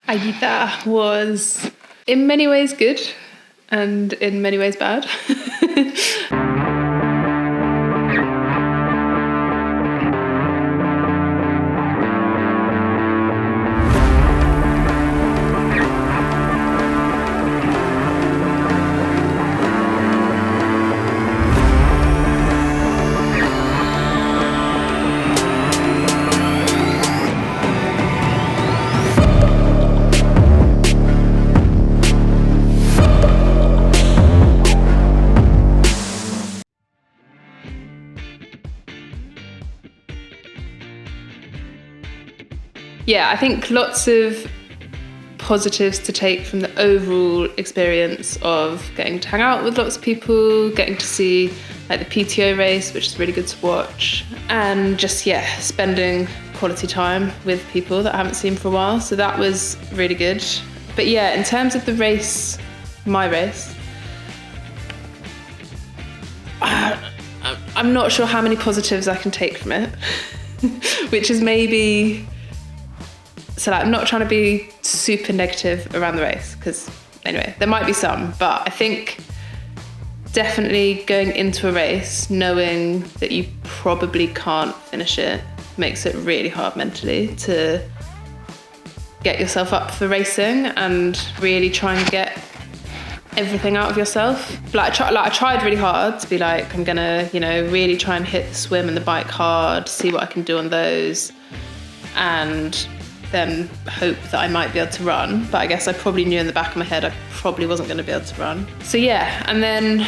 Aida was in many ways good and in many ways bad. Yeah, I think lots of positives to take from the overall experience of getting to hang out with lots of people, getting to see like the PTO race, which is really good to watch, and just, spending quality time with people that I haven't seen for a while. So that was really good. But yeah, in terms of the race, my race, I'm not sure how many positives I can take from it, which is maybe... So like, I'm not trying to be super negative around the race, because anyway, there might be some, but I think definitely going into a race knowing that you probably can't finish it makes it really hard mentally to get yourself up for racing and really try and get everything out of yourself. I tried really hard to be like, I'm gonna, really try and hit the swim and the bike hard, see what I can do on those, and then hope that I might be able to run. But I guess I probably knew in the back of my head I probably wasn't going to be able to run. So yeah, and then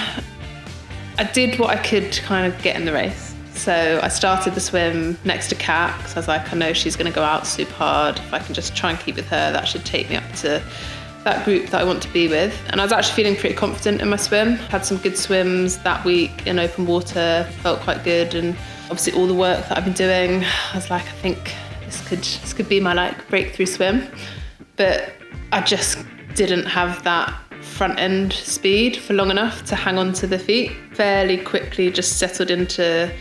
I did what I could to kind of get in the race. So I started the swim next to Kat, because I was like, I know she's going to go out super hard. If I can just try and keep with her, that should take me up to that group that I want to be with. And I was actually feeling pretty confident in my swim. Had some good swims that week in open water, felt quite good. And obviously all the work that I've been doing, I was like, I think this could be my like breakthrough swim, but I just didn't have that front end speed for long enough to hang on to the feet. Fairly quickly just settled into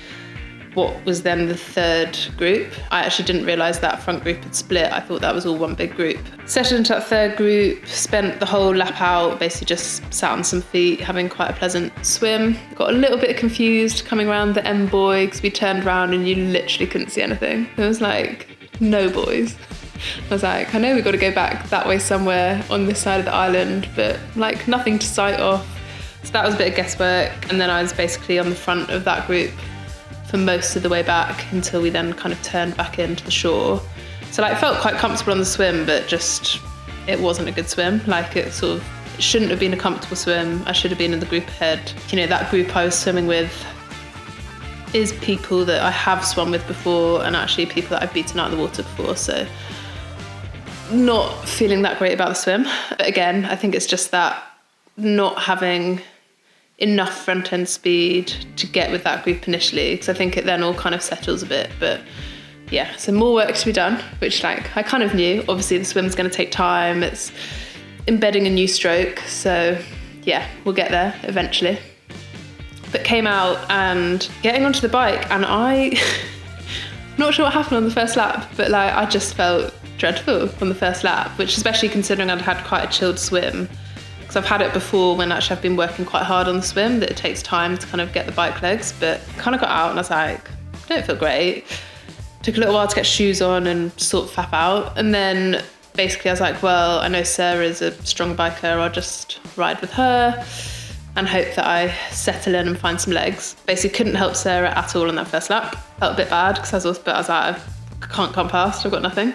what was then the third group. I actually didn't realise that front group had split. I thought that was all one big group. Settled into that third group, spent the whole lap out, basically just sat on some feet, having quite a pleasant swim. Got a little bit confused coming around the M buoy, because we turned around and you literally couldn't see anything. It was like, no buoys. I was like, I know we've got to go back that way somewhere on this side of the island, but like nothing to sight off. So that was a bit of guesswork. And then I was basically on the front of that group for most of the way back until we then kind of turned back into the shore. So like, felt quite comfortable on the swim, but just, it wasn't a good swim. Like it shouldn't have been a comfortable swim. I should have been in the group ahead. That group I was swimming with is people that I have swum with before, and actually people that I've beaten out of the water before. So not feeling that great about the swim. But again, I think it's just that not having enough front end speed to get with that group initially, because I think it then all kind of settles a bit. But yeah, so more work to be done, which like I kind of knew. Obviously the swim's going to take time. It's embedding a new stroke. So yeah, we'll get there eventually. But came out and getting onto the bike, and I'm not sure what happened on the first lap, but like I just felt dreadful on the first lap, which, especially considering I'd had quite a chilled swim, because I've had it before when actually I've been working quite hard on the swim, that it takes time to kind of get the bike legs. But kind of got out and I was like, I don't feel great. Took a little while to get shoes on and sort of fap out. And then basically I was like, well, I know Sarah's a strong biker, I'll just ride with her and hope that I settle in and find some legs. Basically couldn't help Sarah at all on that first lap. Felt a bit bad, because I was like, I can't come past, I've got nothing.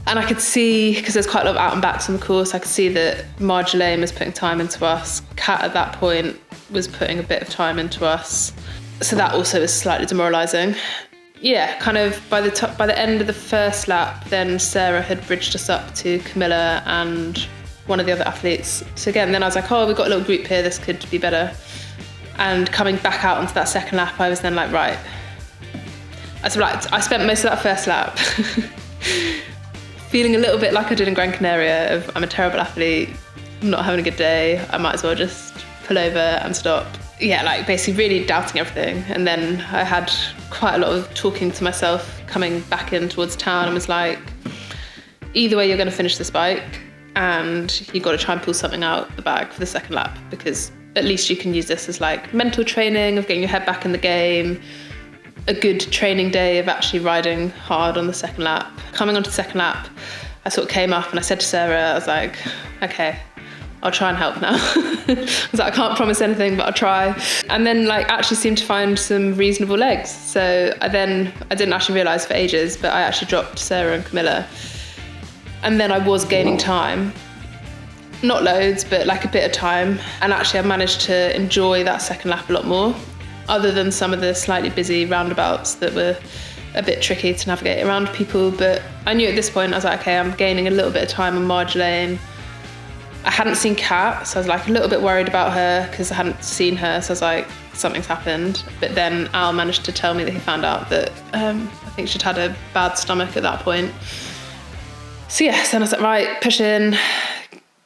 And I could see, because there's quite a lot of out and backs on the course, I could see that Marjolaine was putting time into us. Kat at that point was putting a bit of time into us. So that also was slightly demoralising. Yeah, kind of by the end of the first lap, then Sarah had bridged us up to Camilla and one of the other athletes. So again, then I was like, oh, we've got a little group here, this could be better. And coming back out onto that second lap, I was then like, right. I spent most of that first lap feeling a little bit like I did in Gran Canaria of, I'm a terrible athlete, I'm not having a good day, I might as well just pull over and stop. Yeah, like basically really doubting everything. And then I had quite a lot of talking to myself coming back in towards town and was like, either way you're going to finish this bike, and you've got to try and pull something out the bag for the second lap, because at least you can use this as like mental training of getting your head back in the game, a good training day of actually riding hard on the second lap. Coming onto the second lap, I sort of came up and I said to Sarah, I was like, okay, I'll try and help now. I was like, I can't promise anything, but I'll try. And then like actually seemed to find some reasonable legs. So I didn't actually realise for ages, but I actually dropped Sarah and Camilla. And then I was gaining time. Not loads, but like a bit of time. And actually I managed to enjoy that second lap a lot more, other than some of the slightly busy roundabouts that were a bit tricky to navigate around people. But I knew at this point, I was like, okay, I'm gaining a little bit of time on Marge Lane. I hadn't seen Kat, so I was like a little bit worried about her because I hadn't seen her. So I was like, something's happened. But then Al managed to tell me that he found out that I think she'd had a bad stomach at that point. So yes, then I was like, right, push in,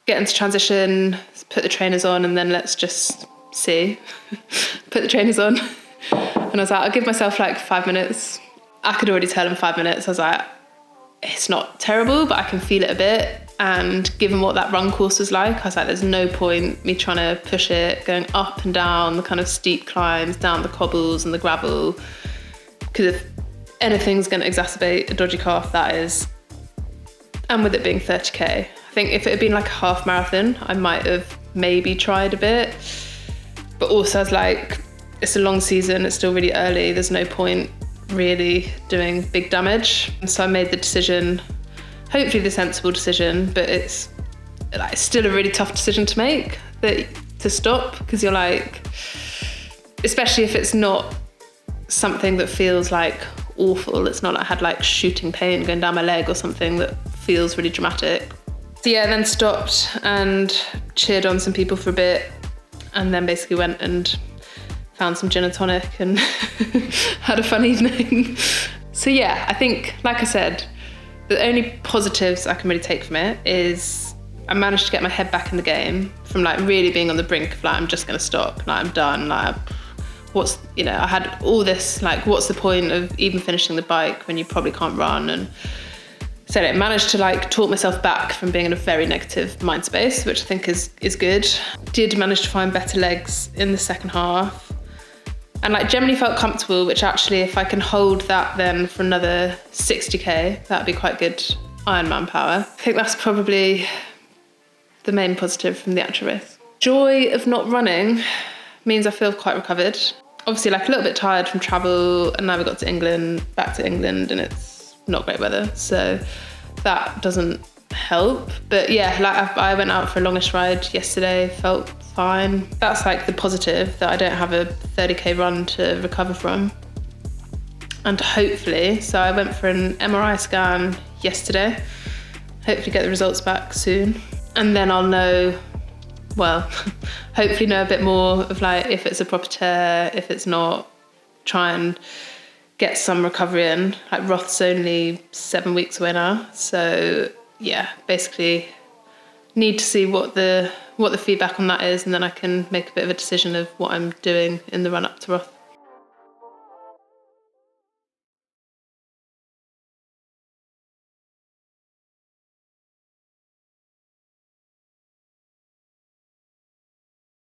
get into transition, put the trainers on, and then let's just see. Put the trainers on. And I was like, I'll give myself like 5 minutes. I could already tell in 5 minutes. I was like, it's not terrible, but I can feel it a bit. And given what that run course was like, I was like, there's no point me trying to push it, going up and down the kind of steep climbs, down the cobbles and the gravel. Because if anything's going to exacerbate a dodgy calf, that is. And with it being 30k, I think if it had been like a half marathon, I might have maybe tried a bit. But also I was like, it's a long season, it's still really early, there's no point really doing big damage. And so I made the decision, hopefully the sensible decision, but it's like still a really tough decision to make, to stop, because you're like, especially if it's not something that feels like awful, it's not like I had like shooting pain going down my leg or something that feels really dramatic. So yeah, then stopped and cheered on some people for a bit, and then basically went and found some gin and tonic and had a fun evening. So yeah, I think, like I said, the only positives I can really take from it is I managed to get my head back in the game from like really being on the brink of like, I'm just gonna stop, like I'm done, like I had all this, like what's the point of even finishing the bike when you probably can't run? And so I managed to like talk myself back from being in a very negative mind space, which I think is good. Did manage to find better legs in the second half, and like generally felt comfortable, which actually if I can hold that then for another 60k, that'd be quite good Ironman power. I think that's probably the main positive from the actual race. Joy of not running means I feel quite recovered. Obviously like a little bit tired from travel, and now we got to back to England, and it's not great weather, so that doesn't help. But yeah, like I went out for a longish ride yesterday, felt fine. That's like the positive, that I don't have a 30k run to recover from. And hopefully, so I went for an MRI scan yesterday, hopefully get the results back soon, and then I'll know, well, hopefully know a bit more of like if it's a proper tear, if it's not, try and get some recovery in. Like Roth's only 7 weeks away now, so yeah, basically need to see what the feedback on that is, and then I can make a bit of a decision of what I'm doing in the run up to Roth.